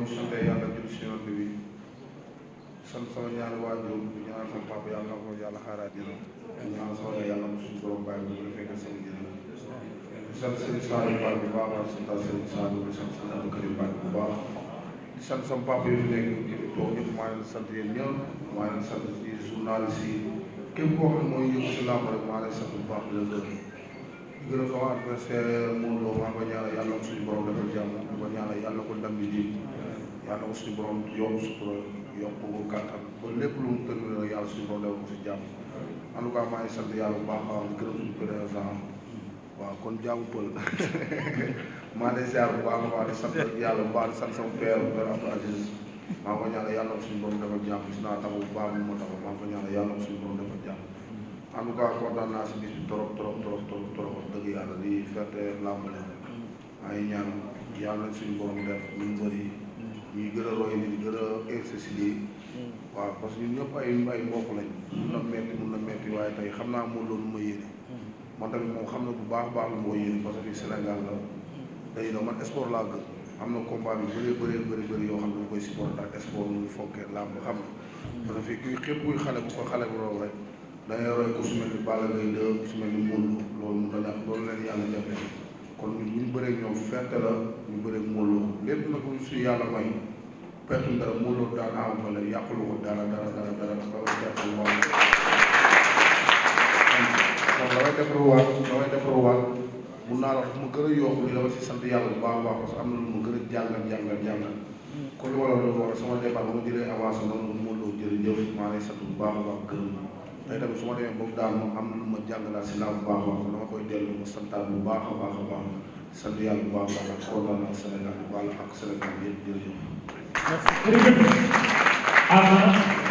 ma sant yàlla jël si yoon bi sant sama ñaari waajur di ñaanal sama papa yàlla na ko yàlla xaaraat dina ñaanal sama yaay yàlla na suñu borom bàyyi bu fekk sama jëriñ di sant Serigne Saliou Fall bu baax a sant Serigne Saliou di sant Serigne Abdou Karim Fall bu baax di sant sama papa yi fi nekk ci toog ñëpp maa leen sant yéen ñëpp maa leen sant ci journaliste yi képp koo xam ne mooy yëngu si làmb rek maa leen sant bu baax di la gërëm a sama adversaire Modou Lo maa ngi ko ñaanal yàlla na suñu borom defal jàmm di ko ñaanal yàlla ko ndam bi ji yàlla ko suñu borom yokk sutura yokk ko kàttan ba lépp lu mu tënk rek yàlla suñu borom defal ko si jàmm en tout cas maa ngi sant yàlla bu baax a baax di gërëm suñu président waaw kon jaamu pël maa ngi lay ziar bu baax a baax di sant yàlla bu baax di sant sama père Abdou Aziz maa ngi ko ñaanal yàlla na suñu borom defal jàmm gis naa taxaw bu baax mu ma taxaw maa ngi ko ñaanal yàlla na suñu borom defal jàmm en tout cas kontaan naa si bis bi trop wax dëgg yàlla di ferte làmb la maa ngi ñaan yàlla suñu borom def ñu bëri ñuy gën a roy ni gën a exercice lii waaw parce que ñun ñëpp ay mbokk lañ mun na metti waaye tey xam naa moom loolu ma yéene man tamit moom xam na bu baax lu moo yéene parce que Sénégal la day na man sport laa gën am na combat bi bëri yoo xam ne ñu koy supporté ak sport muy fonkee làmb xam na parce que fii képp kuy xale bu ko xale bu raw rek dangay roy ku su mel ni Balla Gaye 2 ku su mel ni Modou Lo loolu mun na ñàkk loolu leen yàlla jafe kon ñun bu ñu bëree ñoom ferte la ñu bëree Modou Lo lépp nag lu si yàlla may perte dara Modou Lo daan am wala yàqulu ko dara damay defaruwaat mun naa la fu ma gën a yokk li dama si sant yàlla bu baax a baax parce que am na lu ma gën a jàngal kon li wala loolu wax sama départ ba ma jëlee avancé noonu Modou Lo jërëjëf maa ngi sant bu baax a baax gërëm tey tamit su ma demee boobu daal moom am na lu ma jàngalaat si laa bu baax a baax dama koy dellu ma santaat bu baax a baax sant yàlla bu baax a baax ak kontaan naa Sénégal bu baax ak Sénégal yëpp jërëjëf. Merci.